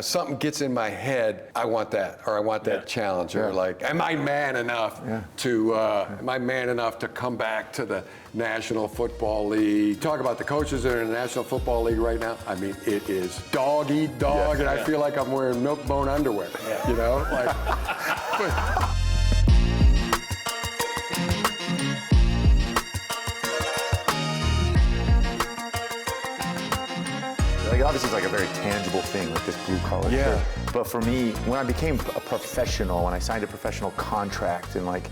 something gets in my head, I want that, or I want that challenge, or like, am I man enough to come back to the National Football League? Talk about the coaches that are in the National Football League right now. I mean, it is dog eat dog, and I feel like I'm wearing milk bone underwear, Obviously, it's like a very tangible thing, like this blue collar shirt. But for me, when I became a professional, when I signed a professional contract, and like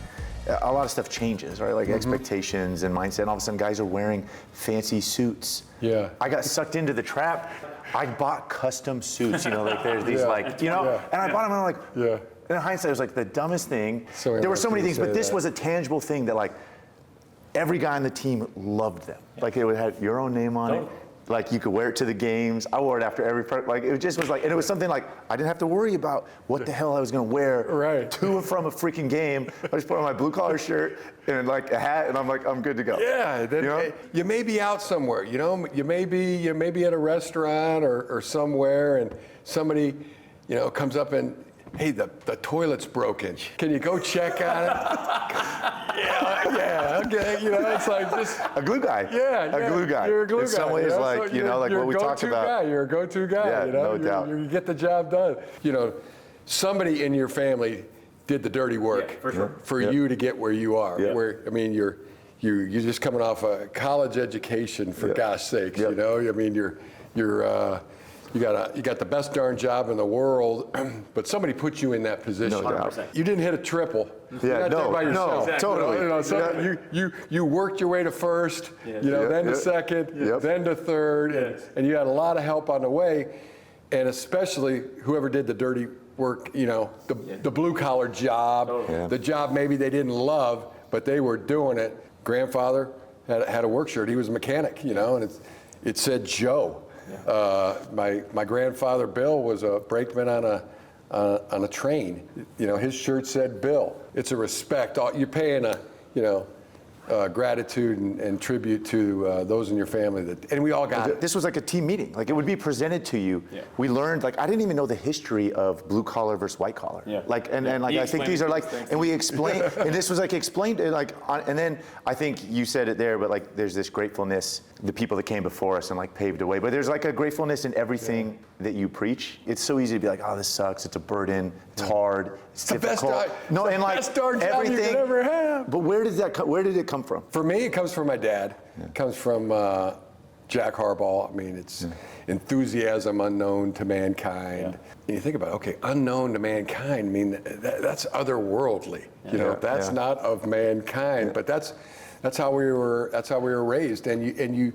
a lot of stuff changes, right? Like expectations and mindset. And all of a sudden, guys are wearing fancy suits. Yeah. I got sucked into the trap. I bought custom suits. Like there's these and I bought them. And I'm like, in hindsight, it was like the dumbest thing. There were so many things, but this was a tangible thing that like every guy on the team loved them. Like it had your own name on it. Like you could wear it to the games. I wore it after every like it just was like, and it was something like I didn't have to worry about what the hell I was gonna wear to and from a freaking game. I just put on my blue collar shirt and like a hat, and I'm like, I'm good to go. Yeah, you may be out somewhere. You may be at a restaurant or somewhere, and somebody comes up and, hey, the toilet's broken. Can you go check on it? Okay. It's like just a glue guy. A glue guy. You're a glue guy. In some ways, like like what we talked about. You're a go-to guy. Yeah, no doubt. You get the job done. Somebody in your family did the dirty work for you to get where you are. Where you're just coming off a college education, for gosh sakes. You got the best darn job in the world, but somebody put you in that position. No doubt. You didn't hit a triple. You're not there by yourself. Totally. You worked your way to first, then to second, then to third, and you had a lot of help on the way, and especially whoever did the dirty work, the blue collar job, the job maybe they didn't love, but they were doing it. Grandfather had a work shirt. He was a mechanic, and it said Joe. My grandfather Bill was a brakeman on a train. His shirt said Bill. It's a respect. You're paying gratitude and tribute to those in your family and we all got it. This was like a team meeting. Like it would be presented to you. We learned, like I didn't even know the history of blue collar versus white collar. Like and like I think these are like, and we explained, and this was like explained like, and then I think you said it there, but like there's this gratefulness, the people that came before us and like paved the way. But there's like a gratefulness in everything that you preach. It's so easy to be like, oh, this sucks. It's a burden. It's hard. It's difficult. Best darn job you could ever have. But where did it come from? For me, it comes from my dad. It comes from Jack Harbaugh. I mean, it's enthusiasm unknown to mankind. And you think about it, okay, unknown to mankind. I mean, that's otherworldly. That's not of mankind. But that's how we were. That's how we were raised. And you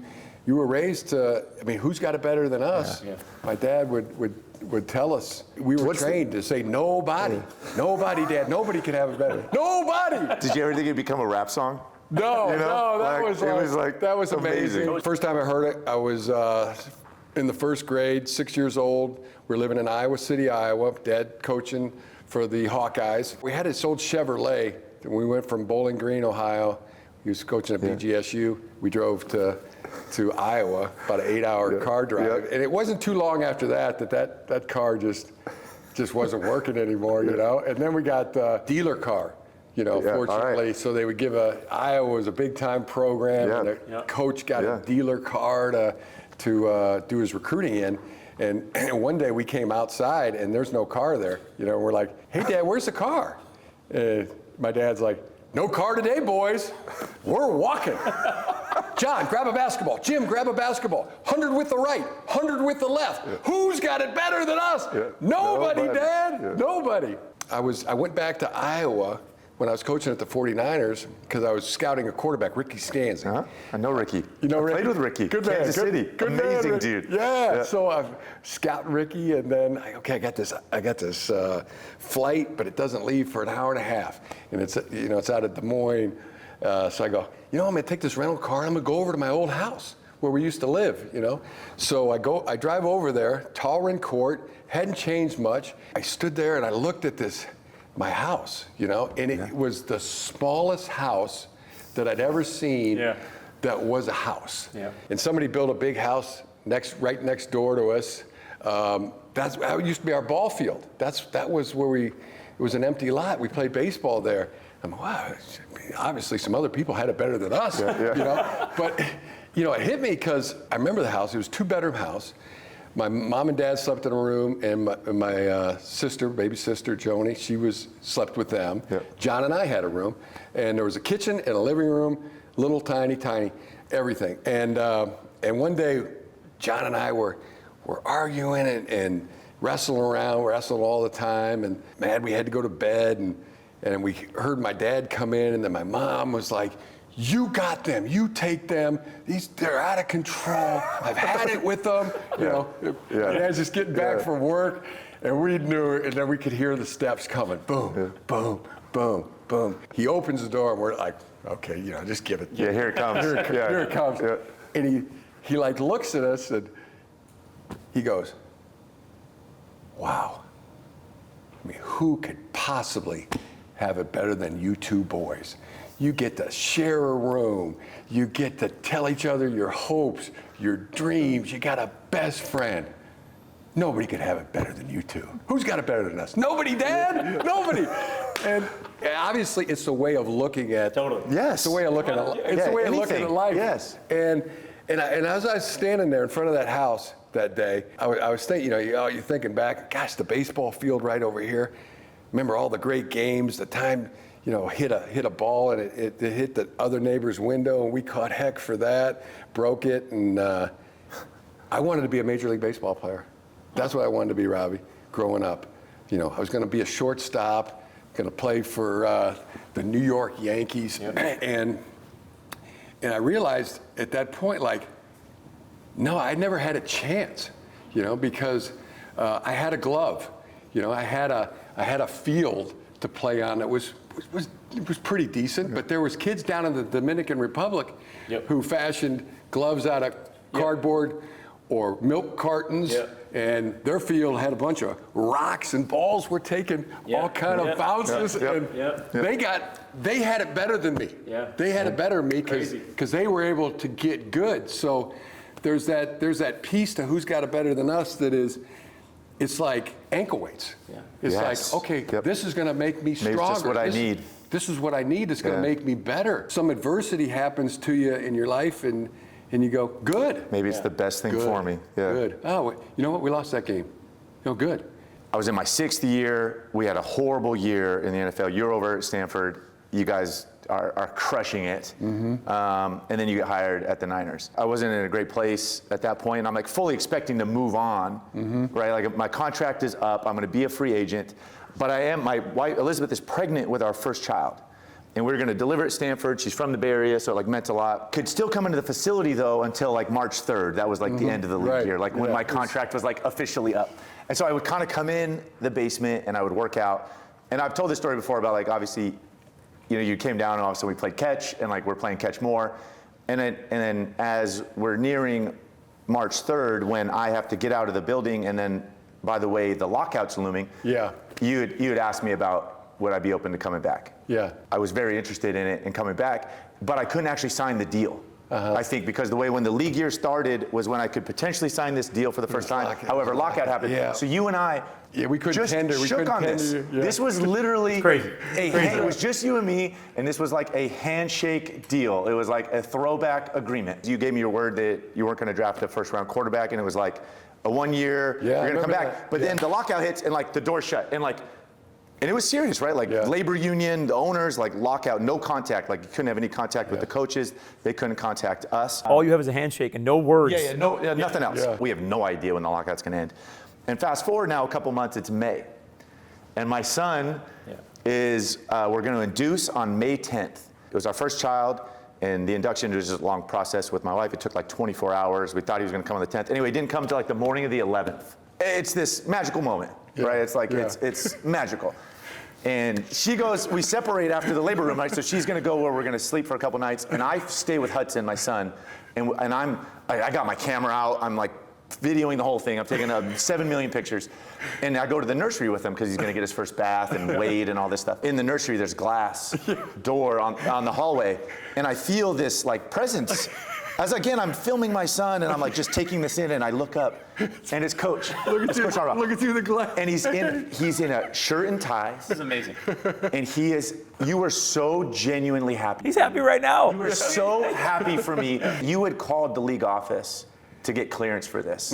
were raised to. I mean, who's got it better than us? My dad would tell us. We were trained to say nobody, Dad. Nobody can have it better. Nobody. Did you ever think it'd become a rap song? No, that was amazing. First time I heard it, I was in the first grade, 6 years old. We were living in Iowa City, Iowa. Dad coaching for the Hawkeyes. We had this old Chevrolet. We went from Bowling Green, Ohio. He was coaching at BGSU. We drove to Iowa, about an 8-hour car drive. And it wasn't too long after that car just wasn't working anymore, And then we got a dealer car. Fortunately, so they would give Iowa was a big time program, and the coach got a dealer car to do his recruiting in. And one day we came outside and there's no car there. We're like, hey, Dad, where's the car? And my dad's like, no car today, boys. We're walking. John, grab a basketball. Jim, grab a basketball. 100 with the right, 100 with the left. Who's got it better than us? Nobody, Dad. Nobody. I went back to Iowa when I was coaching at the 49ers, because I was scouting a quarterback, Ricky Stanzik. I know Ricky. You know I Ricky? played with Ricky. Good man. Kansas City. Good Amazing man. dude. Yeah. So I'm scouting Ricky, and then I got this flight, but it doesn't leave for an hour and a half, and it's out of Des Moines. So I go, I'm gonna take this rental car and I'm gonna go over to my old house where we used to live. So I drive over there, Tallren Court, hadn't changed much. I stood there and I looked at my house, and it was the smallest house that I'd ever seen that was a house. And somebody built a big house right next door to us. that used to be our ball field. That was where it was an empty lot. We played baseball there. I'm like, wow, obviously some other people had it better than us, you know? But, you know, it hit me because I remember the house. It was a 2-bedroom house. My mom and dad slept in a room, and my sister, baby sister, Joni, slept with them. Yep. John and I had a room, and there was a kitchen and a living room, little tiny, everything. And one day, John and I were arguing and wrestling all the time, and man, we had to go to bed, and we heard my dad come in, and then my mom was like, "You got them. You take them. They're out of control. I've had it with them." You know, my dad's just getting back from work, and we knew it, and then we could hear the steps coming. Boom, boom, boom, boom. He opens the door, and we're like, "Okay, you know, just give it." Yeah, here it comes. Here it comes. Yeah. And he like looks at us, and he goes, "Wow. I mean, who could possibly have it better than you two boys? You get to share a room. You get to tell each other your hopes, your dreams. You got a best friend. Nobody could have it better than you two. Who's got it better than us? Nobody, Dad. Nobody." And obviously, it's a way of looking at. Totally. Yes. It's a way of looking at. It's a way of looking at life. Yes. And as I was standing there in front of that house that day, I was thinking, you're thinking back, gosh, the baseball field right over here. Remember all the great games, the time. Hit a ball and it hit the other neighbor's window, and we caught heck for that, broke it, and I wanted to be a Major League Baseball player. That's what I wanted to be, Robbie, growing up. I was going to be a shortstop, going to play for the New York Yankees, and I realized at that point, like, no, I never had a chance, because I had a glove, I had a field to play on that was pretty decent, but there was kids down in the Dominican Republic who fashioned gloves out of cardboard or milk cartons, and their field had a bunch of rocks and balls were taking all kind of bounces, and they had it better than me. They had it better than me because they were able to get good. So there's that piece to who's got it better than us that is. It's like ankle weights. It's like, okay, this is going to make me stronger. Maybe it's just what I need. This is what I need. It's going to make me better. Some adversity happens to you in your life, and you go, good. Maybe it's the best thing for me. Yeah. Good. Oh, you know what? We lost that game. Good. I was in my 6th year. We had a horrible year in the NFL. You're over at Stanford. You guys are crushing it. And then you get hired at the Niners. I wasn't in a great place at that point. And I'm like fully expecting to move on, right? Like my contract is up. I'm going to be a free agent. But my wife, Elizabeth, is pregnant with our first child. And we were going to deliver at Stanford. She's from the Bay Area, so it meant a lot. Could still come into the facility though until like March 3rd. That was like the end of the league year, like when my contract was like officially up. And so I would kind of come in the basement and I would work out. And I've told this story before about like obviously, you came down and all of a sudden we played catch, and like we're playing catch more. And then as we're nearing March 3rd, when I have to get out of the building, and then, by the way, the lockout's looming, you had asked me about would I be open to coming back. I was very interested in it and coming back, but I couldn't actually sign the deal. I think because the way when the league year started was when I could potentially sign this deal for the first time. However, lockout happened. So you and I we couldn't just tender. We shook couldn't on this. This was literally crazy. It was just you and me, and this was like a handshake deal. It was like a throwback agreement. You gave me your word that you weren't going to draft a first-round quarterback, and it was like a 1 year, you're going to come back. But then the lockout hits, and like the door shut, and it was serious, right? Like labor union, the owners, like lockout, no contact. Like you couldn't have any contact with the coaches. They couldn't contact us. All you have is a handshake and no words. Nothing else. We have no idea when the lockout's going to end. And fast forward now a couple months, it's May. And my son is, we're going to induce on May 10th. It was our first child, and the induction was just a long process with my wife. It took like 24 hours. We thought he was going to come on the 10th. Anyway, he didn't come until like the morning of the 11th. It's this magical moment, right? It's like, it's magical. And she goes, we separate after the labor room, right? So she's going to go where we're going to sleep for a couple nights. And I stay with Hudson, my son. And I got my camera out. I'm like videoing the whole thing. I'm taking 7 million pictures. And I go to the nursery with him because he's going to get his first bath and wade and all this stuff. In the nursery, there's glass door on the hallway. And I feel this like presence again, I'm filming my son, and I'm like just taking this in, and I look up, and it's Coach. Look at you through the glass. And he's in a shirt and tie. This is amazing. And you were so genuinely happy. He's happy right now. You were so happy for me. You had called the league office to get clearance for this,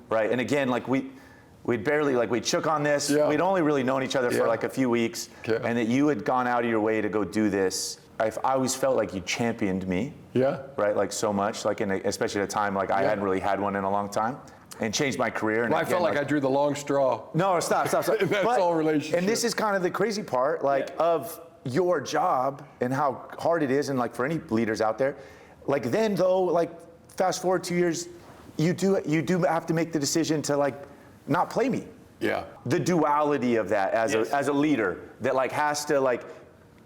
right? And again, like we'd barely, like we'd shook on this. Yeah. We'd only really known each other for like a few weeks. Okay. And that you had gone out of your way to go do this. I always felt like you championed me. Yeah. Right, like so much, like especially at a time like I hadn't really had one in a long time. And changed my career. And well, I felt like I drew the long straw. No, stop. That's all relationship. And this is kind of the crazy part, like of your job and how hard it is, and like for any leaders out there. Like then though, like fast forward 2 years, you do have to make the decision to like not play me. Yeah. The duality of that as a leader that like has to like,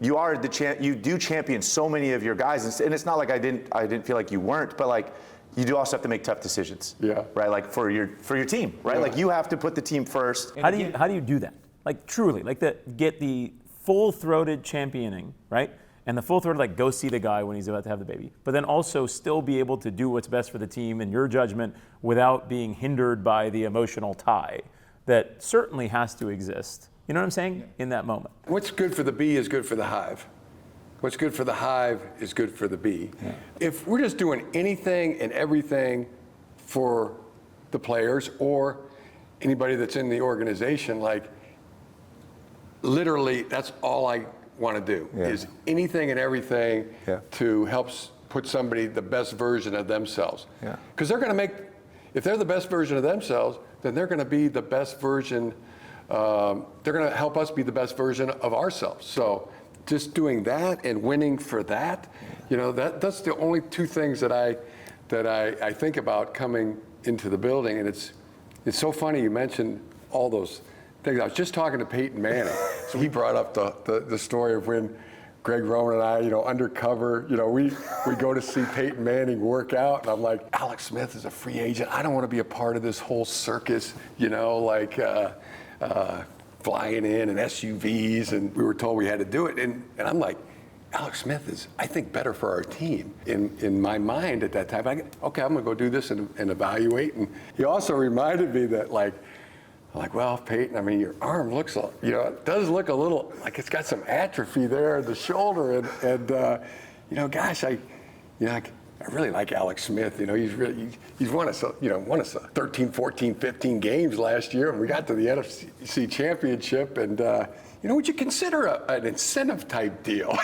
you do champion so many of your guys, and it's not like I didn't feel like you weren't, but like you do also have to make tough decisions. Yeah. Right, like for your team, right? Yeah. Like you have to put the team first. How do you do that? Like truly, like get the full-throated championing, right? And the full-throated like go see the guy when he's about to have the baby, but then also still be able to do what's best for the team in your judgment without being hindered by the emotional tie that certainly has to exist. You know what I'm saying? In that moment. What's good for the bee is good for the hive. What's good for the hive is good for the bee. Yeah. If we're just doing anything and everything for the players or anybody that's in the organization, like literally that's all I want to do is anything and everything to help put somebody the best version of themselves. Because they're going to if they're the best version of themselves, then they're going to be the best version. They're going to help us be the best version of ourselves. So just doing that and winning for that, that's the only two things that I think about coming into the building. And it's so funny you mentioned all those things. I was just talking to Peyton Manning. So he brought up the story of when Greg Roman and I, undercover, we go to see Peyton Manning work out, and I'm like, Alex Smith is a free agent. I don't want to be a part of this whole circus, flying in and SUVs, and we were told we had to do it. And I'm like, Alex Smith is, I think, better for our team. In my mind at that time, I'm going to go do this and evaluate. And he also reminded me that, I'm like, well, Peyton, I mean, your arm looks, it does look a little like it's got some atrophy there in the shoulder. And gosh, I really like Alex Smith. He's won us 13, 14, 15 games last year, and we got to the NFC Championship. And would you consider an incentive type deal?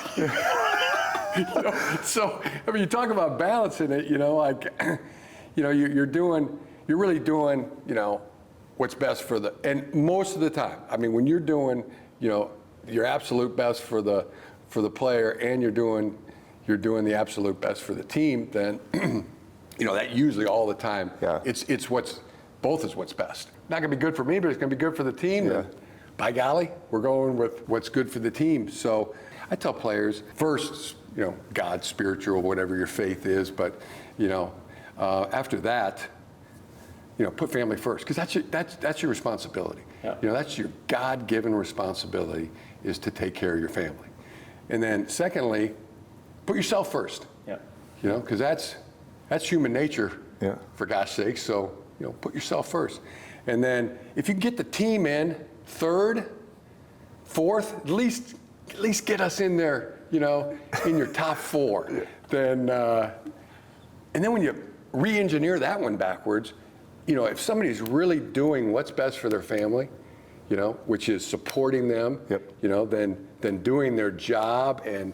So I mean, you talk about balancing it. You're really doing what's best for and most of the time. I mean, when you're doing your absolute best for the player, and you're doing the absolute best for the team, then that usually all the time it's what's best. Not gonna be good for me, but it's gonna be good for the team. Yeah. By golly, we're going with what's good for the team. So I tell players first, God, spiritual, whatever your faith is, but after that, put family first, because that's your responsibility. Yeah. That's your God-given responsibility, is to take care of your family. And then secondly, put yourself first. Yeah. Because that's human nature. Yeah. For gosh sakes. So put yourself first. And then if you get the team in third, fourth, at least get us in there. In your top four. Yeah. Then and then when you re-engineer that one backwards, if somebody's really doing what's best for their family, which is supporting them, then doing their job and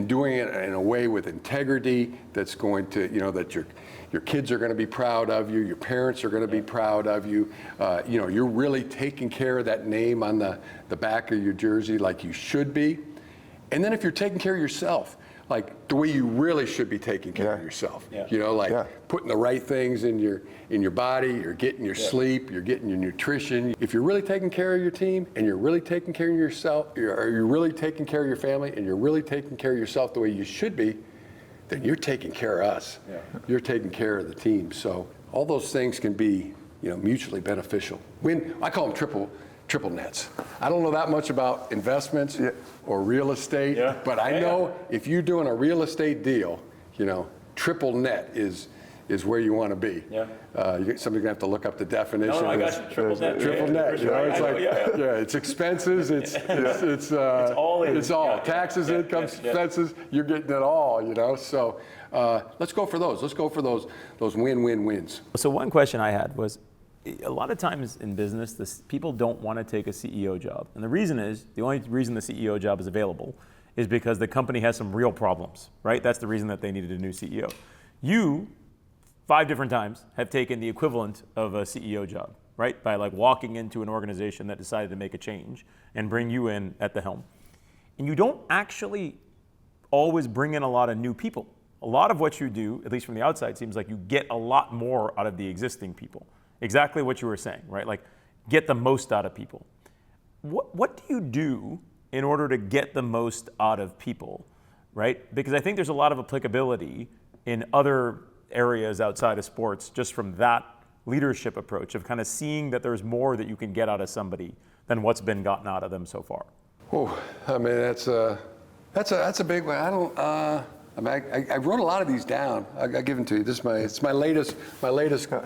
doing it in a way with integrity that's going to, that your kids are going to be proud of you, your parents are going to be proud of you. You're really taking care of that name on the back of your jersey like you should be. And then if you're taking care of yourself, like the way you really should be taking care of yourself, putting the right things in your body, you're getting your sleep, you're getting your nutrition. If you're really taking care of your team, and you're really taking care of yourself, you're really taking care of your family, and you're really taking care of yourself the way you should be, then you're taking care of us. Yeah. You're taking care of the team. So all those things can be, mutually beneficial. I call them triple nets. I don't know that much about investments or real estate, but I know if you're doing a real estate deal, triple net is where you want to be. Yeah. Somebody's going to have to look up the definition. No, I got you. Triple net. Triple net. You know, it's like, yeah. it's expenses, it's all in. It's all. Yeah, Taxes, income, expenses, you're getting it all, you know. So let's go for those. Let's go for those win-win-wins. So one question I had was, a lot of times in business, people don't want to take a CEO job. And the reason is, the only reason the CEO job is available is because the company has some real problems, right? That's the reason that they needed a new CEO. You, 5 different times, have taken the equivalent of a CEO job, right? By like walking into an organization that decided to make a change and bring you in at the helm. And you don't actually always bring in a lot of new people. A lot of what you do, at least from the outside, seems like you get a lot more out of the existing people. Exactly what you were saying, right? Like, get the most out of people. What do you do in order to get the most out of people, right? Because I think there's a lot of applicability in other areas outside of sports just from that leadership approach of kind of seeing that there's more that you can get out of somebody than what's been gotten out of them so far. Oh, I mean, that's a big one. I wrote a lot of these down. I give them to you. It's my latest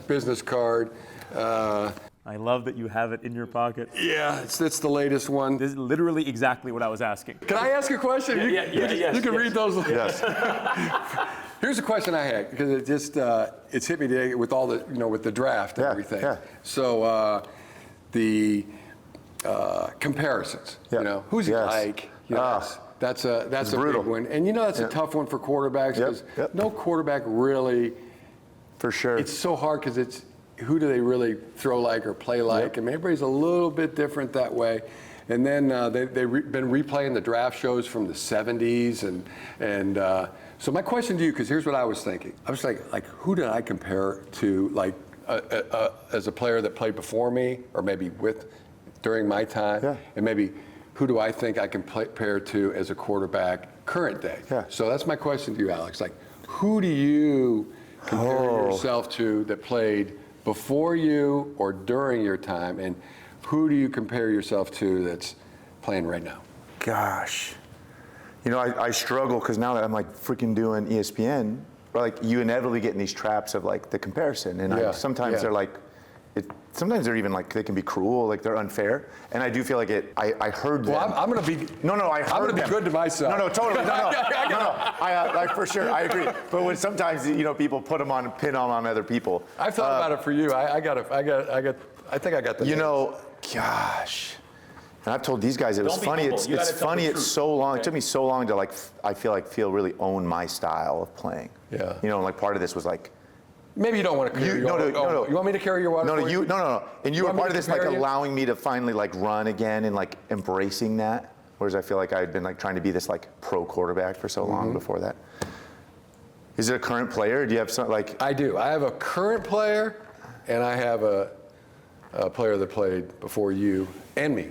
business card. I love that you have it in your pocket. Yeah, it's the latest one. This is literally exactly what I was asking. Can I ask a question? You can read those. Yes. Here's a question I had because it just it's hit me today with all the with the draft and everything. Yeah. So the comparisons. Yeah. You know, who's he like? You know, that's a brutal. big one, and that's a tough one for quarterbacks because no quarterback really. For sure. It's so hard because it's who do they really throw like or play like, and everybody's a little bit different that way. And then they've been replaying the draft shows from the 70s, and so my question to you, because here's what I was thinking. I was like who did I compare to, like as a player that played before me, or maybe during my time, and maybe who do I think I can compare to as a quarterback current day? Yeah. So that's my question to you, Alex. Like, who do you compare yourself to that played before you or during your time, and who do you compare yourself to that's playing right now? Gosh, I struggle because now that I'm like freaking doing ESPN, like you inevitably get in these traps of like the comparison, and sometimes they're like, sometimes they're even like they can be cruel, like they're unfair, and I do feel like it. I heard them. Well, I'm gonna be. I heard I'm gonna be them. good to myself. No, totally. No. I for sure, I agree. But when sometimes people put them on, pin them on other people. I've thought about it for you. I think I got the. Gosh. And I've told these guys it was funny. It's funny. It's so long. It took me so long to I feel really own my style of playing. Yeah. And like part of this was like. Maybe you don't want to carry your water. No. You want me to carry your water? No. And you were part of this, like allowing me to finally like run again and like embracing that. Whereas I feel like I had been like trying to be this like pro quarterback for so long before that. Is it a current player? Do you have something like? I do. I have a current player, and I have a player that played before you and me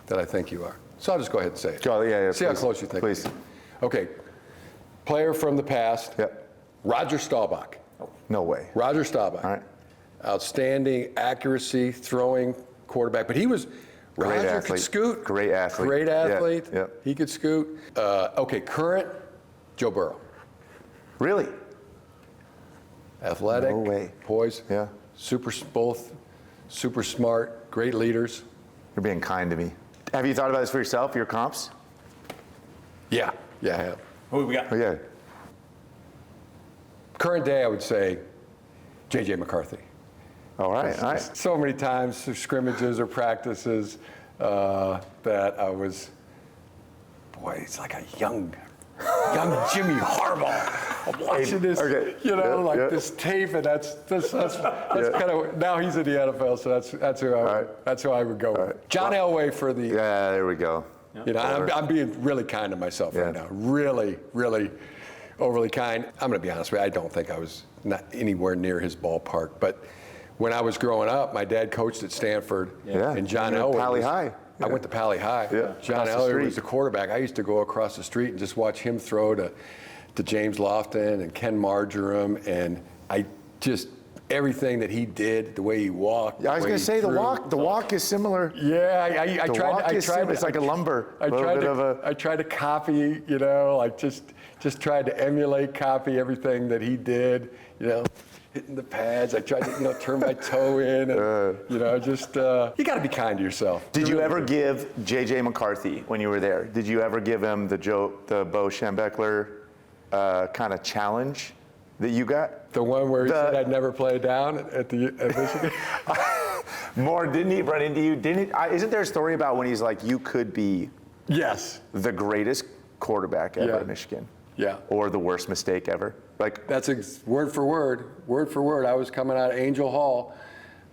that I think you are. So I'll just go ahead and say it. See how close you think. Please. Okay. Player from the past. Yep. Roger Staubach. No way. Roger Staubach. All right. Outstanding accuracy, throwing quarterback. But he was, Roger could scoot. Great athlete. Great athlete. Yep. He could scoot. Okay, current, Joe Burrow. Really? Athletic. No way. Poise. Yeah. Both super smart, great leaders. You're being kind to me. Have you thought about this for yourself, your comps? Yeah, I have. Who we got? Oh, yeah. Current day, I would say J.J. McCarthy. All right. So many times through scrimmages or practices that I was, it's like a young Jimmy Harbaugh. I'm watching this, this tape, and that's kind of, now he's in the NFL, so that's who I would go with. John Elway for the. Yeah, there we go. I'm being really kind to myself right now. Really, really overly kind. I'm going to be honest with you. I don't think I was not anywhere near his ballpark. But when I was growing up, my dad coached at Stanford, and John Elway. Pally High. I went to Pally High. Yeah. John Elway was the quarterback. I used to go across the street and just watch him throw to James Lofton and Ken Marjoram, and I just everything that he did, the way he walked. I was going to say the walk is similar. Yeah, I tried. It's like a lumber. I tried to copy, like just tried to emulate, copy everything that he did, hitting the pads. I tried to, turn my toe in, and you got to be kind to yourself. Did you ever give J.J. McCarthy when you were there? Did you ever give him the Bo Schembechler kind of challenge that you got? The one where he said I'd never play down at Michigan? More, didn't he run into you? Isn't there a story about when he's like, you could be the greatest quarterback ever at Michigan? Yeah. Or the worst mistake ever? Like that's word for word. I was coming out of Angel Hall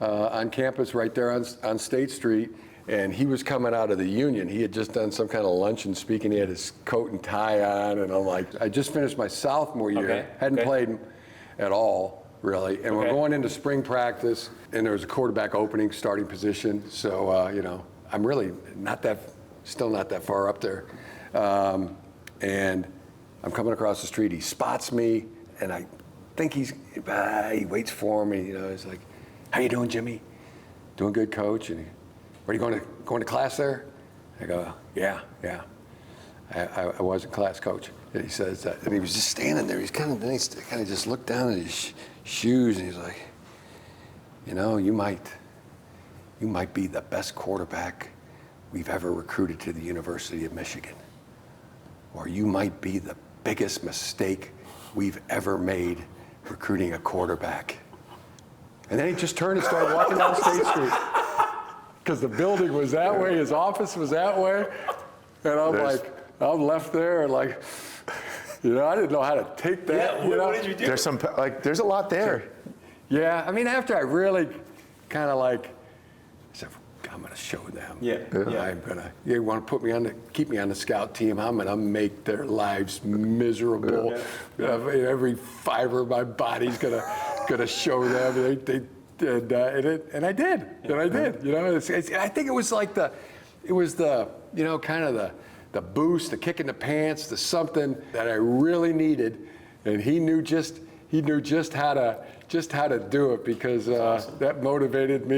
on campus right there on State Street, and he was coming out of the Union. He had just done some kind of luncheon speaking. He had his coat and tie on, and I'm like, I just finished my sophomore year. Hadn't played at all, really. And we're going into spring practice, and there was a quarterback opening, starting position. So, I'm really still not that far up there. And I'm coming across the street. He spots me, and I think he waits for me. He's like, "How you doing, Jimmy?" "Doing good, coach." And "Are you going to class there?" I go, "Yeah. I was in class, coach." And he says that, and he was just standing there. He kind of just looked down at his shoes, and he's like, "You might be the best quarterback we've ever recruited to the University of Michigan, or you might be the biggest mistake we've ever made recruiting a quarterback." And then he just turned and started walking down State Street, because the building was that way, his office was that way, and I'm left there, and I didn't know how to take that. What did you do? There's a lot there. Yeah, I mean, after I really kind of said, I'm going to show them. You want to keep me on the scout team, I'm going to make their lives miserable. Every fiber of my body's going to show them. And I did. I think it was kind of the boost, the kick in the pants, the something that I really needed, and he knew just how to do it, because that motivated me.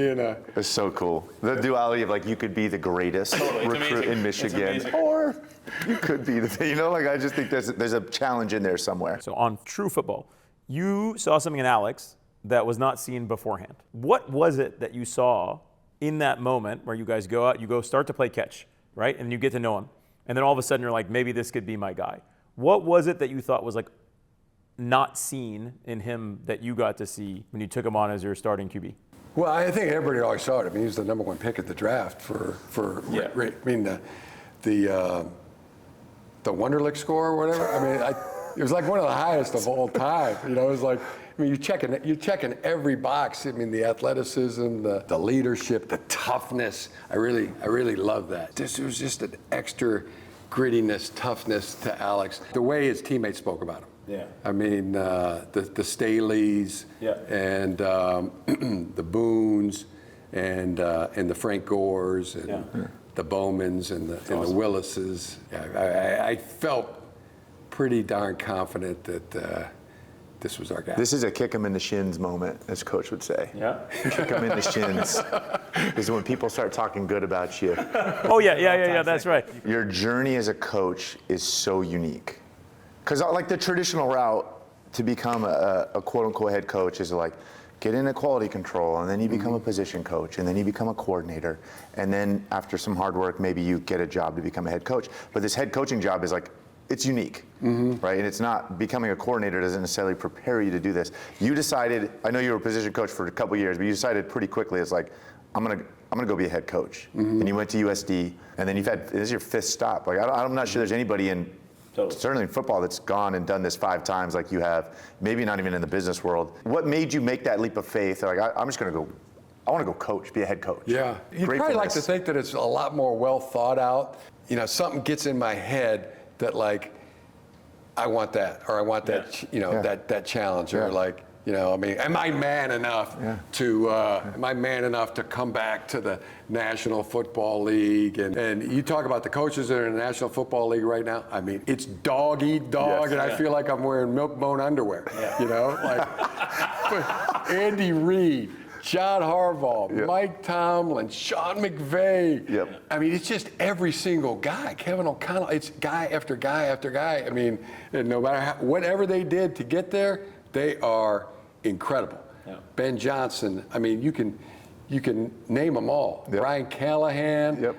It's so cool. The duality of you could be the greatest recruit in Michigan, or you could be I just think there's a challenge in there somewhere. So on True Football, you saw something in Alex that was not seen beforehand. What was it that you saw in that moment where you guys go out, you go start to play catch, right? And you get to know him. And then all of a sudden you're like, maybe this could be my guy. What was it that you thought was not seen in him that you got to see when you took him on as your starting QB? Well, I think everybody always saw it. I mean, he was the number one pick at the draft for I mean, the Wonderlic score or whatever. I mean, it was one of the highest of all time. It was you're checking every box. I mean, the athleticism, the leadership, the toughness. I really love that. This was just an extra grittiness, toughness to Alex. The way his teammates spoke about him. Yeah. I mean, the Staleys and the Boones and the Frank Gores and the Bowmans and the Willises. Yeah, I felt pretty darn confident that this was our guy. This is a kick him in the shins moment, as Coach would say. Yeah. Kick him in the shins. Is when people start talking good about you. Oh, yeah, that's right. Your journey as a coach is so unique. Because the traditional route to become a quote-unquote head coach is get into quality control, and then you become a position coach, and then you become a coordinator. And then after some hard work, maybe you get a job to become a head coach. But this head coaching job is it's unique, right? And it's not, becoming a coordinator doesn't necessarily prepare you to do this. You decided, I know you were a position coach for a couple years, but you decided pretty quickly, it's I'm gonna go be a head coach. And you went to USD, and then this is your fifth stop. I'm not sure there's anybody certainly in football that's gone and done this 5 times like you have, maybe not even in the business world. What made you make that leap of faith? I'm just gonna go, I wanna go coach, be a head coach. Yeah, you'd probably like to think that it's a lot more well thought out. Something gets in my head that I want that, or I want that, that challenge, or I mean, am I man enough to come back to the National Football League? And you talk about the coaches that are in the National Football League right now. I mean, it's dog eat dog, and I feel like I'm wearing milk-bone underwear. Andy Reid, John Harbaugh, Mike Tomlin, Sean McVay. Yep. I mean, it's just every single guy. Kevin O'Connell, it's guy after guy after guy. I mean, and no matter whatever they did to get there, they are incredible. Yeah. Ben Johnson, I mean, you can name them all. Yep. Brian Callahan,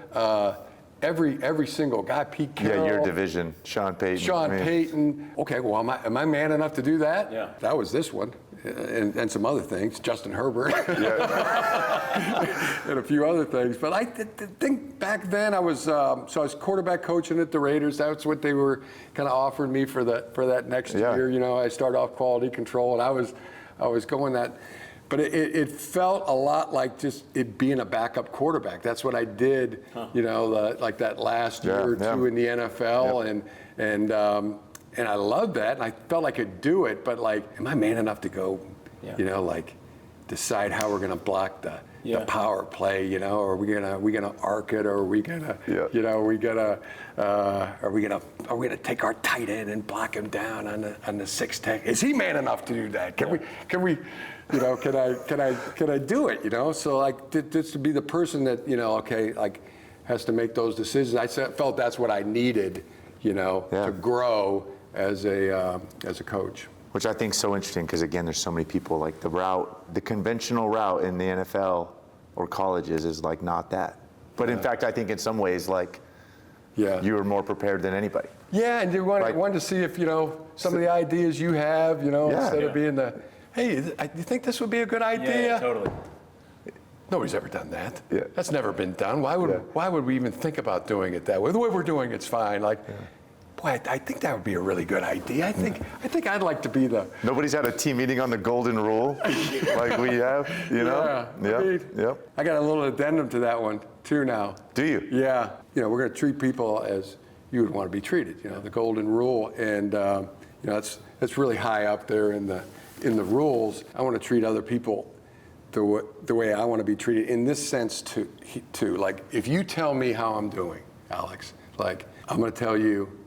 every single guy. Pete Carroll. Yeah, your division, Sean Payton. Payton. Okay, well, am I man enough to do that? Yeah. That was this one. And some other things, Justin Herbert, and a few other things. But I think back then I was I was quarterback coaching at the Raiders. That's what they were kind of offering me for that next year. You know, I started off quality control, and I was going that. But it felt a lot like just it being a backup quarterback. That's what I did. You know, like that last year or two in the NFL, and I loved that, and I felt I could do it, but like, am I man enough to go, you know, like decide how we're going to block the power play, you know, or are we gonna arc it, or are we gonna, you know, are we gonna take our tight end and block him down on the 6-10? Is he man enough to do that? Can we, you know, can I do it? You know, so like just to be the person that, you know, okay, like has to make those decisions. I felt that's what I needed, you know, to grow as a coach. Which I think is so interesting because, again, there's so many people, like the conventional route in the NFL or colleges is like not that. But in fact, I think in some ways, like, you were more prepared than anybody. Yeah, and you wanted to see if, you know, some of the ideas you have, you know, instead of being the, hey, you think this would be a good idea? Yeah, totally. Nobody's ever done that. Yeah. That's never been done. Why would we even think about doing it that way? The way we're doing it's fine. Like, boy, I think that would be a really good idea. I think I'd like to be the. Nobody's had a team meeting on the golden rule like we have, you know? I got a little addendum to that one too now. Do you? Yeah. You know, we're going to treat people as you would want to be treated. You know, the golden rule, and you know, that's really high up there in the rules. I want to treat other people the way I want to be treated. In this sense, too. Like, if you tell me how I'm doing, Alex, like I'm going to tell you.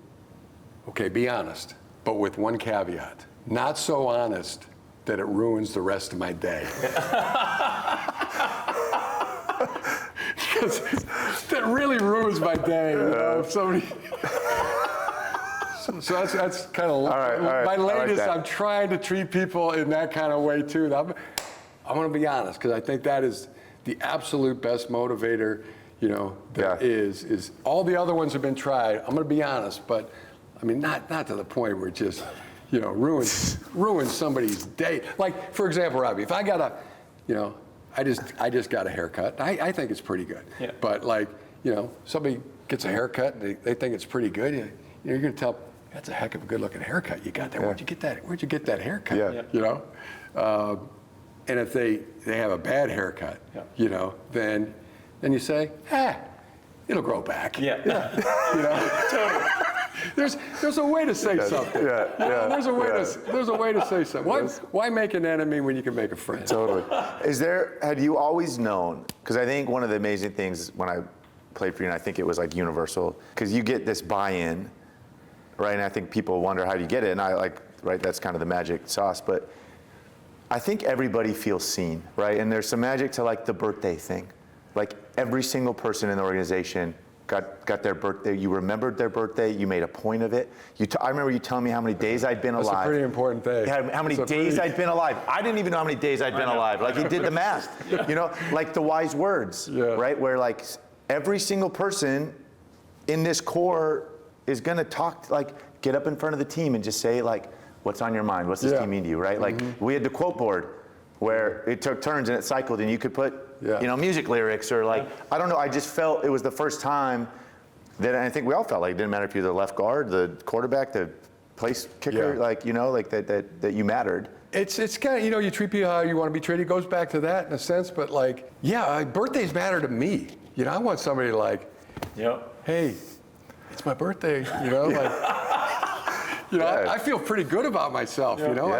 Okay, be honest, but with one caveat. Not so honest that it ruins the rest of my day. Because that really ruins my day, you know, if somebody... So that's kind of my latest. Like I'm trying to treat people in that kind of way, too. I want to be honest, because I think that is the absolute best motivator, you know, there is all the other ones have been tried. I'm going to be honest, but... I mean, not to the point where it just, you know, ruins somebody's day. Like, for example, Robbie, if I got I just got a haircut. I think it's pretty good. Yeah. But like, you know, somebody gets a haircut and they think it's pretty good. You know, you're gonna tell, that's a heck of a good-looking haircut you got there. Where'd you get that haircut? Yeah. You know, and if they have a bad haircut, you know, then you say, it'll grow back. Yeah. You know, totally. There's a way to say something. There's a way to say something. Why make an enemy when you can make a friend? Totally. Had you always known? Because I think one of the amazing things when I played for you, and I think it was like universal, because you get this buy-in, right? And I think people wonder how do you get it, and that's kind of the magic sauce. But I think everybody feels seen, right? And there's some magic to like the birthday thing. Like every single person in the organization got their birthday. You remembered their birthday. You made a point of it. I remember you telling me how many days I'd been alive. That's a pretty important thing. How many days I'd been alive. I didn't even know how many days I'd been alive. Like he did the math. You know, like the wise words, right? Where like every single person in this core is going to talk, like get up in front of the team and just say like, what's on your mind? What's this team mean to you, right? Like we had the quote board where it took turns and it cycled and you could put you know, music lyrics or like, I don't know, I just felt it was the first time that I think we all felt like it didn't matter if you're the left guard, the quarterback, the place kicker, like, you know, like that you mattered. It's kind of, you know, you treat people how you want to be treated. It goes back to that in a sense, but like, birthdays matter to me. You know, I want somebody like, hey, it's my birthday, you know, like, you know, I feel pretty good about myself, you know.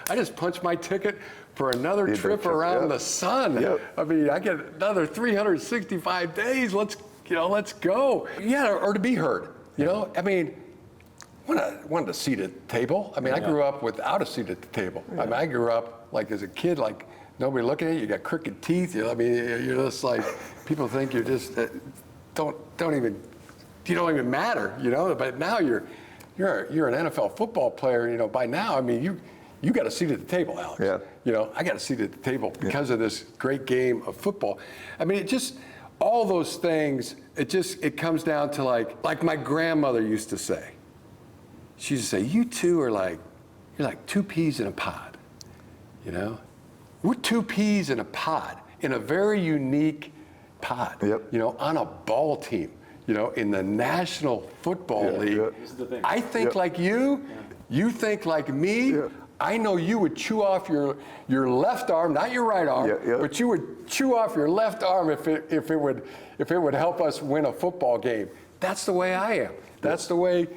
I just punched my ticket for another trip around the sun. I mean, I get another 365 days. Let's go. Yeah, or to be heard. You know, I mean, wanted a seat at the table. I mean, I grew up without a seat at the table. I mean, I grew up like as a kid, like nobody looking at you. You got crooked teeth. You know, I mean, you're just like people think you're just you don't even matter. You know, but now you're an NFL football player. You know, by now, I mean, you got a seat at the table, Alex. Yeah. You know, I got a seat at the table because of this great game of football. I mean, it just all those things. It comes down to like my grandmother used to say. She used to say, "You two are you're like two peas in a pod." You know, we're two peas in a pod, in a very unique pod. Yep. You know, on a ball team. You know, in the National Football League. Yeah. This is the thing. I think like you. You think like me. Yeah. I know you would chew off your left arm, not your right arm, but you would chew off your left arm if it would help us win a football game. That's the way I am. That's the way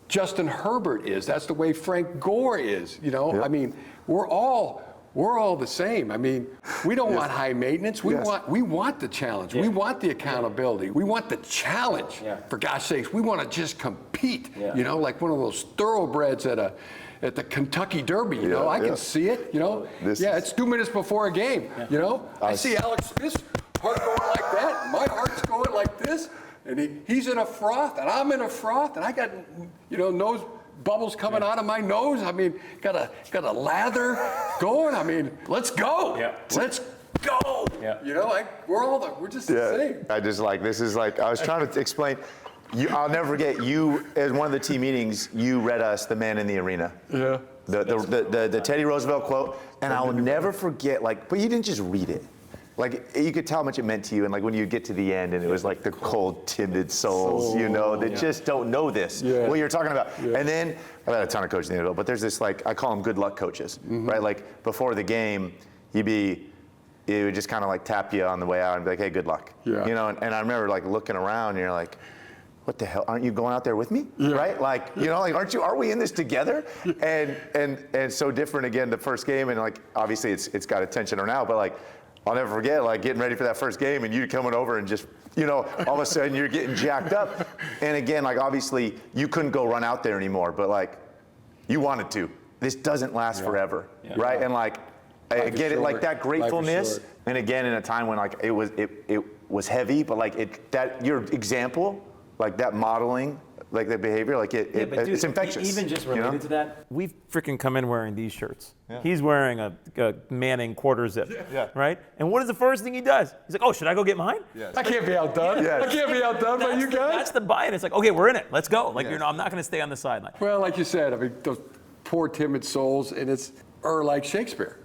Justin Herbert is. That's the way Frank Gore is. You know, I mean, we're all the same. I mean, we don't want high maintenance. We want the challenge. We want the accountability. We want the challenge. For gosh sakes, we want to just compete. You know, like one of those thoroughbreds at the Kentucky Derby. You know, I can see it. You know, it's 2 minutes before a game. You know, I see Alex Smith's heart going like that. My heart's going like this, and he's in a froth, and I'm in a froth, and I got nose bubbles coming out of my nose. I mean, got a lather going. I mean, let's go. Let's go. You know, we're just the same. I just this is I was trying to explain. I'll never forget you at one of the team meetings. You read us "The Man in the Arena." Yeah. The Teddy Roosevelt quote, and I will never forget. But you didn't just read it. You could tell how much it meant to you, and when you get to the end, and it was the cold, timid souls, that just don't know this, what you're talking about. And then, I've had a ton of coaches in the NFL, but there's this, I call them good luck coaches, right? Before the game, he would just kind of tap you on the way out and be like, hey, good luck. Yeah. You know, and I remember looking around, and you're like, what the hell? Aren't you going out there with me? Right? Are we in this together? And so different again the first game, and obviously it's got attention now, but I'll never forget getting ready for that first game and you coming over and just, all of a sudden you're getting jacked up. And again, obviously you couldn't go run out there anymore, but you wanted to. This doesn't last forever, right? And I get it, that gratefulness. And again, in a time when it was heavy, but that your example, that modeling, that behavior, it's infectious. Even just related to that, we've freaking come in wearing these shirts. He's wearing a Manning quarter zip, right? And what is the first thing he does? He's like, oh, should I go get mine? I can't be outdone. I can't be outdone by you guys. That's the buy-in. It's okay, we're in it. Let's go. I'm not going to stay on the sideline. Well, like you said, I mean, those poor timid souls, and or like Shakespeare.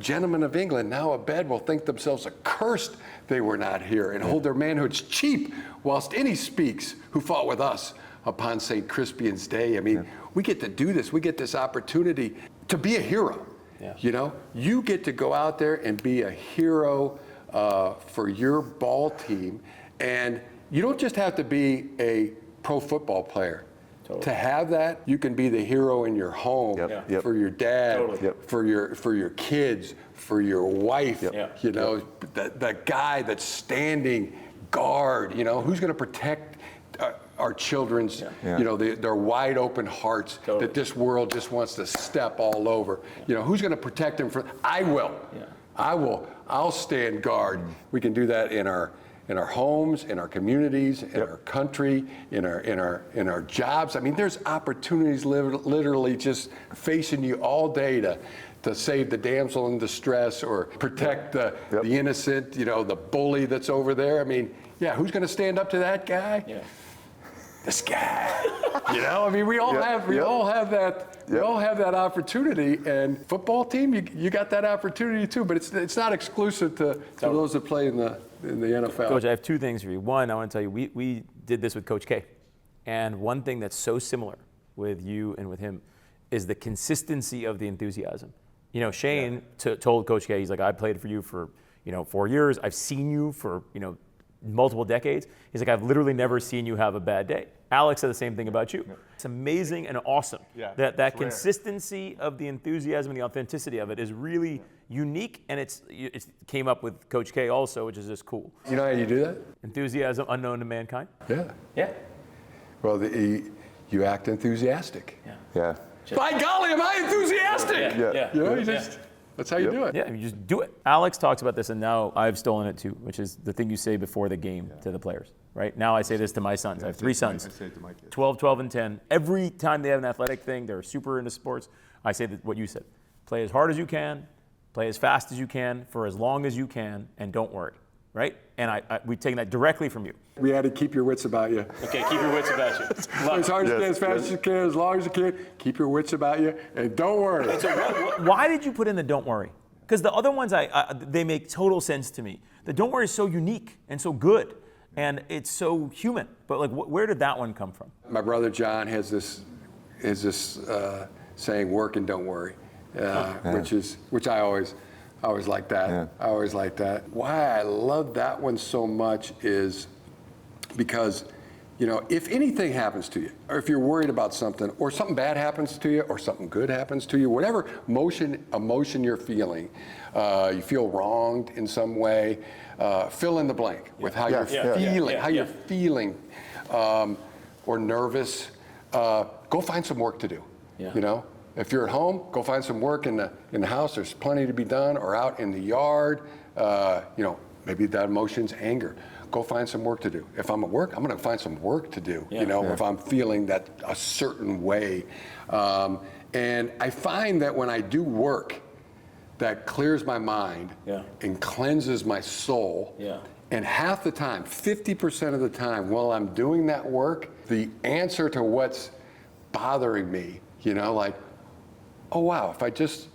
Gentlemen of England now abed will think themselves accursed they were not here, and hold their manhoods cheap, whilst any speaks who fought with us upon St. Crispian's Day. I mean, we get to do this. We get this opportunity to be a hero. You get to go out there and be a hero for your ball team, and you don't just have to be a pro football player. Totally. To have that, you can be the hero in your home, for your dad, for your kids, for your wife. The guy that's standing guard. Who's going to protect our children's, their wide open hearts that this world just wants to step all over. Who's going to protect them from? I will. I'll stand guard. We can do that in our homes, in our communities, in our country, in our jobs. I mean, there's opportunities literally just facing you all day to save the damsel in distress or protect the innocent, the bully that's over there. I mean, who's going to stand up to that guy? This guy. I mean, we all have that opportunity, and football team, you got that opportunity too. But it's not exclusive to those that play in the NFL. Coach, I have two things for you. One, I want to tell you, we did this with Coach K, and one thing that's so similar with you and with him is the consistency of the enthusiasm. Shane told Coach K, he's like, I played for you for 4 years. I've seen you for multiple decades. He's like, I've literally never seen you have a bad day. Alex said the same thing about you. Yeah. It's amazing and awesome. That consistency of the enthusiasm and the authenticity of it is really unique, and it came up with Coach K also, which is just cool. You know how you do that? Enthusiasm unknown to mankind. Yeah. Well, you act enthusiastic. Yeah. By golly, am I enthusiastic? Yeah. You know, that's how you do it. Yeah, you just do it. Alex talks about this, and now I've stolen it too, which is the thing you say before the game to the players, right? Now I say this to my sons. I have 3 sons, I say it to my kids. 12, 12, and 10. Every time they have an athletic thing, they're super into sports, I say what you said. Play as hard as you can, play as fast as you can, for as long as you can, and don't worry, right? And we've taken that directly from you. We had to keep your wits about you. Okay, keep your wits about you. Play as hard as you can, as fast as you can, as long as you can. Keep your wits about you, and don't worry. Why did you put in the don't worry? Because the other ones, they make total sense to me. The don't worry is so unique and so good, and it's so human. But like, where did that one come from? My brother John has this saying, "Work and don't worry," which I always like that. Yeah. I always like that. Why I love that one so much is because, you know, if anything happens to you, or if you're worried about something, or something bad happens to you, or something good happens to you, whatever emotion you're feeling, you feel wronged in some way, fill in the blank with how you're feeling, you're feeling, or nervous. Go find some work to do. Yeah. You know, if you're at home, go find some work in the house. There's plenty to be done, or out in the yard. You know, maybe that emotion's anger. Go find some work to do. If I'm at work, I'm going to find some work to do. You know, if I'm feeling that a certain way, and I find that when I do work, that clears my mind and cleanses my soul. And half the time, 50% of the time, while I'm doing that work, the answer to what's bothering me, you know, like, oh wow, if I just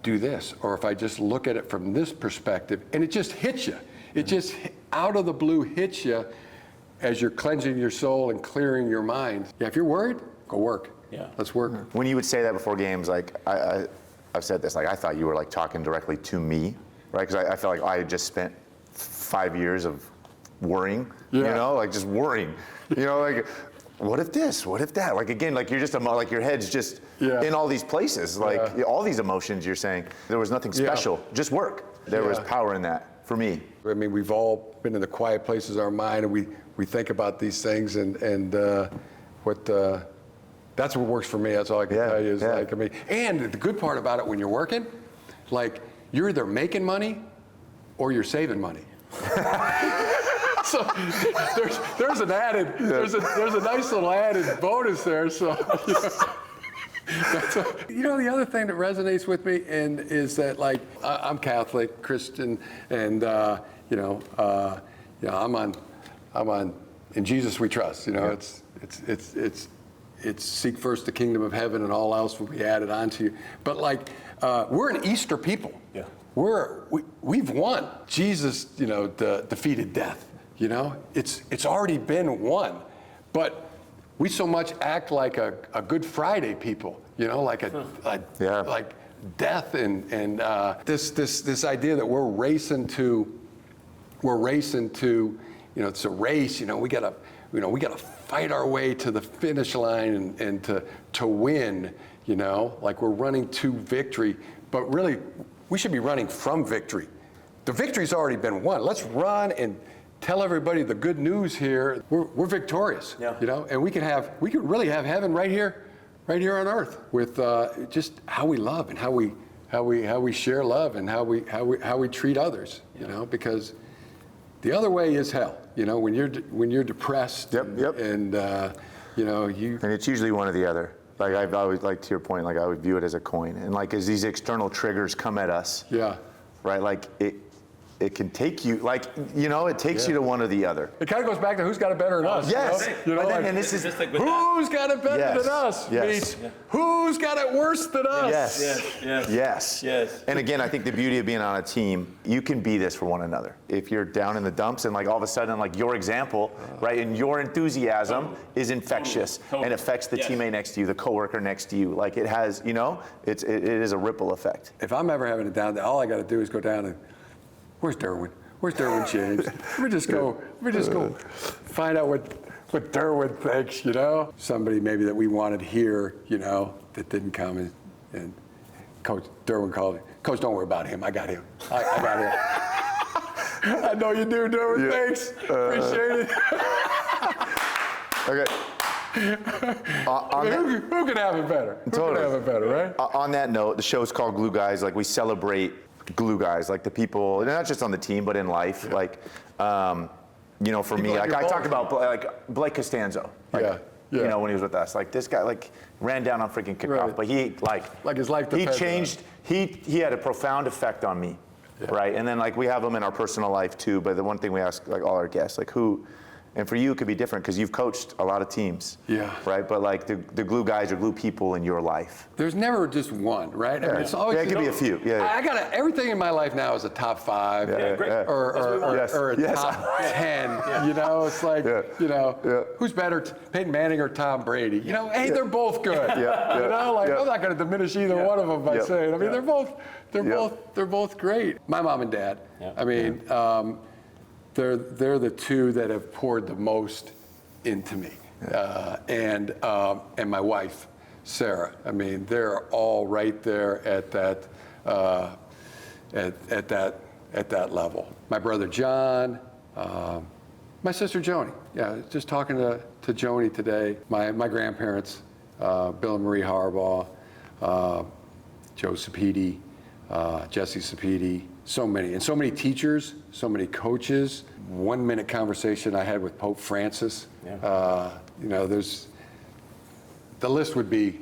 do this, or if I just look at it from this perspective, and it just hits you. It just out of the blue hits you as you're cleansing your soul and clearing your mind. Yeah, if you're worried, go work. Yeah. Let's work. When you would say that before games, like I've said this, like I thought you were like talking directly to me, right? Because I felt like I had just spent 5 years of worrying, you know, like just worrying, you know, like what if this, what if that? Like again, like you're just like your head's just in all these places, like all these emotions. You're saying there was nothing special, just work. There was power in that for me. I mean, we've all been in the quiet places of our mind, and we think about these things, and that's what works for me. That's all I can tell you is like, I mean, and the good part about it when you're working, like you're either making money or you're saving money. So there's an added, there's a nice little added bonus there. So you know, the other thing that resonates with me is that, like, I'm Catholic, Christian, and you know, I'm on in Jesus we trust. You know, it's seek first the kingdom of heaven, and all else will be added onto you. But like, we're an Easter people. Yeah. We've won. Jesus, you know, defeated death. You know, it's already been won, but we so much act like a Good Friday people. You know, like like death and this idea that we're racing to, you know, it's a race. You know, we gotta fight our way to the finish line and to win. You know, like we're running to victory, but really we should be running from victory. The victory's already been won. Let's run and tell everybody the good news here. We're victorious. Yeah. You know, and we could really have heaven right here on earth with just how we love and how we share love and how we treat others. You know, because the other way is hell. You know, when you're depressed. And you know, and it's usually one or the other. Like I've always, like to your point, like I would view it as a coin, and like as these external triggers come at us. Yeah. Right. Like it can take you, like, you know, it takes you to one or the other. It kind of goes back to who's got it better than us. Yes. You know, but then, like, and this is who's got it better than us meets who's got it worse than us. Yes. And again, I think the beauty of being on a team, you can be this for one another. If you're down in the dumps and like all of a sudden, like your example, right, and your enthusiasm is infectious and affects the teammate next to you, the coworker next to you. Like it has, you know, it is a ripple effect. If I'm ever having it down, all I got to do is go down and, where's Derwin? Where's Derwin James? Let me just go find out what Derwin thinks, you know? Somebody maybe that we wanted here, you know, that didn't come, and Coach Derwin called it. Coach, don't worry about him. I got him. I got him. I know you do, Derwin. Thanks. Appreciate it. Okay. Who could have it better? Who could have it better, right? On that note, the show's called Glue Guys. Like, we celebrate glue guys, like the people, not just on the team, but in life. Yeah. Like, you know, for me, like I talked about like Blake Costanzo. Like, you know, when he was with us, like this guy, like ran down on freaking kickoff, but he like his life. He changed. He had a profound effect on me, right? And then like we have him in our personal life too. But the one thing we ask like all our guests, like who. And for you, it could be different because you've coached a lot of teams. Yeah. Right? But like the glue guys or glue people in your life. There's never just one, right? I mean, it's always, it could be a few. I got everything in my life now is a top 5 or a top 10. You know, it's like, you know, who's better, Peyton Manning or Tom Brady? You know, hey, they're both good. You know, like I'm not going to diminish either one of them by saying. I mean, they're both great. My mom and dad. I mean. They're the two that have poured the most into me, and my wife, Sarah. I mean, they're all right there at that at that level. My brother John, my sister Joni. Yeah, just talking to Joni today. My grandparents, Bill and Marie Harbaugh, Joe Sapiti, Jesse Sapiti. So many teachers, so many coaches. 1 minute conversation I had with Pope Francis. You know, the list would be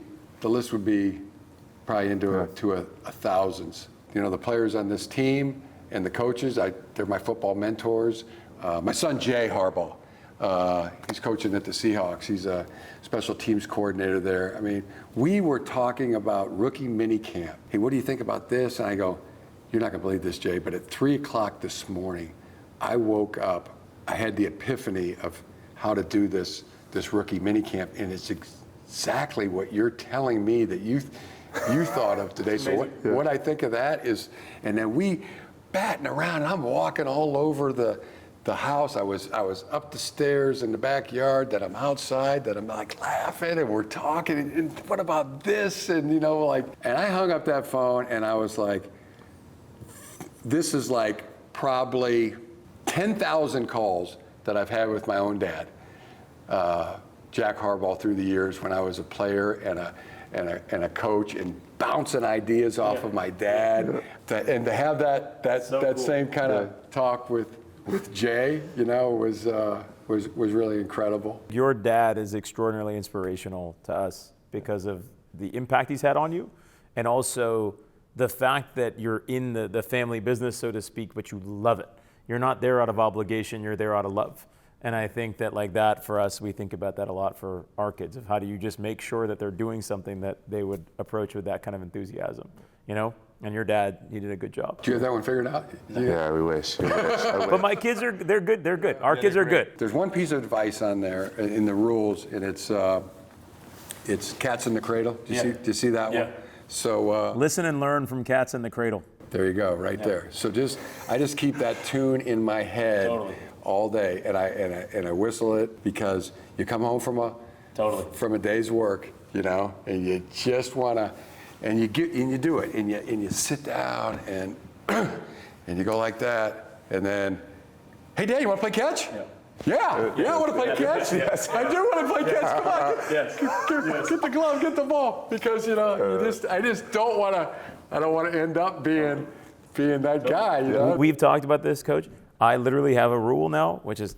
probably into thousands. You know, the players on this team and the coaches, they're my football mentors. My son Jay Harbaugh, he's coaching at the Seahawks. He's a special teams coordinator there. I mean, we were talking about rookie mini camp. Hey, what do you think about this? And I go, you're not gonna believe this, Jay, but at 3 o'clock this morning, I woke up, I had the epiphany of how to do this rookie minicamp, and it's exactly what you're telling me that you thought of today. So what I think of that is, and then we batting around, and I'm walking all over the house. I was up the stairs in the backyard, that I'm outside, that I'm like laughing, and we're talking, and what about this? And you know, like, and I hung up that phone, and I was like, this is like probably 10,000 calls that I've had with my own dad, Jack Harbaugh, through the years when I was a player and a coach, and bouncing ideas off of my dad, and to have that same kind of talk with Jay, you know, was really incredible. Your dad is extraordinarily inspirational to us because of the impact he's had on you, and also the fact that you're in the family business, so to speak, but you love it. You're not there out of obligation, you're there out of love. And I think that like that for us, we think about that a lot for our kids, of how do you just make sure that they're doing something that they would approach with that kind of enthusiasm, you know? And your dad, he did a good job. Do you have that one figured out? Yeah, we wish. But my kids they're good. Our kids are good. There's one piece of advice on there in the rules, and it's cats in the cradle. Do you see that one? So listen and learn from Cats in the Cradle. There you go, right there. So I just keep that tune in my head all day, and I whistle it, because you come home from a day's work, you know, and you just wanna, and you do it, and you sit down and and you go like that, and then, hey Dad, you wanna play catch? Yeah, I want to play catch. Yes. I do want to play catch. Come on, get the glove, get the ball, because you know, I just don't want to. I don't want to end up being that guy. You know? We've talked about this, Coach. I literally have a rule now, which is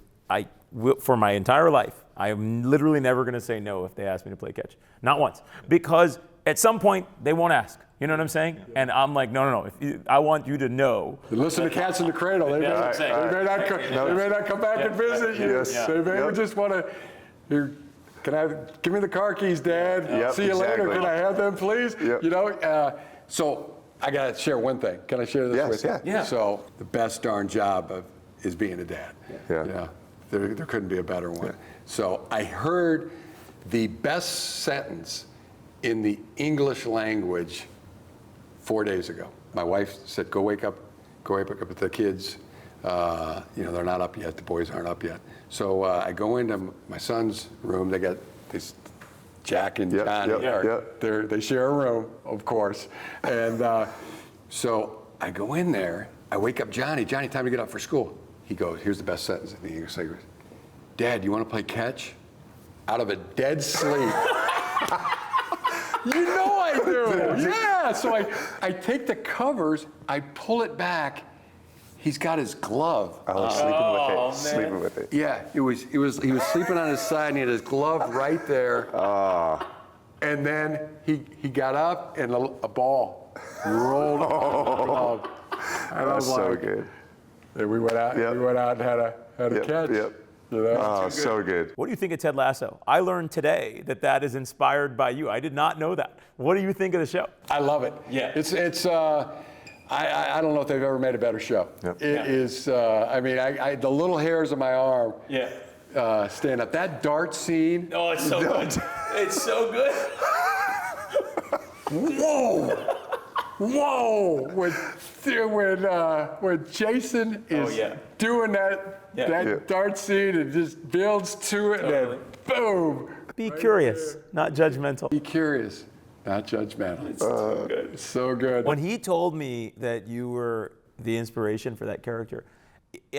for my entire life, I'm literally never going to say no if they ask me to play catch, not once, because at some point they won't ask. You know what I'm saying? And I'm like, no. I want you to know. Listen to Cats in the Cradle. They may not come back and visit you. Yes. They may just want to. Give me the car keys, Dad. See you later. Can I have them, please? You know. So I got to share one thing. Can I share this with you? Yeah. So the best darn job is being a dad. Yeah. There couldn't be a better one. Yeah. So I heard the best sentence in the English language 4 days ago. My wife said, go wake up with the kids. You know, they're not up yet. The boys aren't up yet. So I go into my son's room. They got this, Jack and Johnny. They share a room, of course. And so I go in there. I wake up Johnny. Johnny, time to get up for school. He goes, here's the best sentence in the English language. Dad, you want to play catch? out of a dead sleep. You know I do. Yeah. So I take the covers, I pull it back. He's got his glove. Oh, sleeping with it. Yeah, he was sleeping on his side, and he had his glove right there. And then he got up, and a ball rolled off the glove. And I was so like, good. And we went out. Yep. We went out and had a catch. Yep. You know? Oh, so good. What do you think of Ted Lasso? I learned today that is inspired by you. I did not know that. What do you think of the show? I love it. Yeah. It's I don't know if they've ever made a better show. Yep. It is. I mean, the little hairs on my arm. Yeah. Stand up. That dart scene. Oh, it's so good. It's so good. Whoa! Whoa! When Jason is doing that dart scene and just builds to it, and then boom! Be curious, not judgmental. Be curious, not judgmental. It's so good. It's so good. When he told me that you were the inspiration for that character,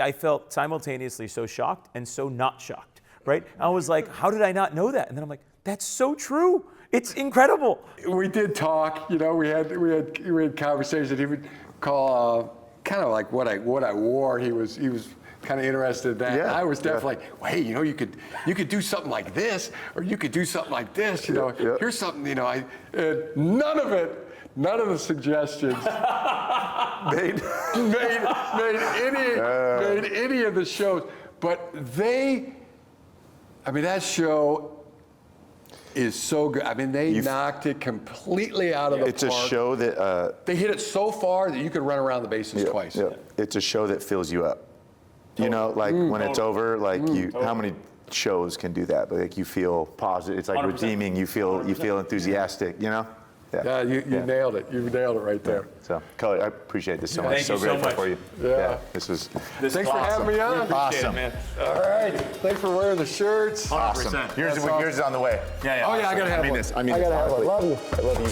I felt simultaneously so shocked and so not shocked, right? I was like, how did I not know that? And then I'm like, that's so true. It's incredible. We did talk, you know, we had conversations. He would call kind of like what I wore. He was kind of interested in that. Yeah, I was definitely like, well, hey, you know, you could do something like this, or you could do something like this, you know. Here's something, you know, none of the suggestions made any of the shows. But that show is so good. I mean, they knocked it completely out of the park. It's a show that... they hit it so far that you could run around the bases twice. Yeah. It's a show that fills you up. You know, like when it's over, like how many shows can do that? But like you feel positive. It's like 100%. Redeeming. You feel enthusiastic, you know? Yeah, you nailed it. You nailed it right there. Yeah. So, Cully, I appreciate this so much. Thank you so grateful much. for you. Yeah. This was Thanks for having me on. awesome. Man. All right. Thanks for wearing the shirts. 100%. Yours is on the way. Yeah. Oh, yeah, I got to have one. I mean I got to have one. Love you. I love you.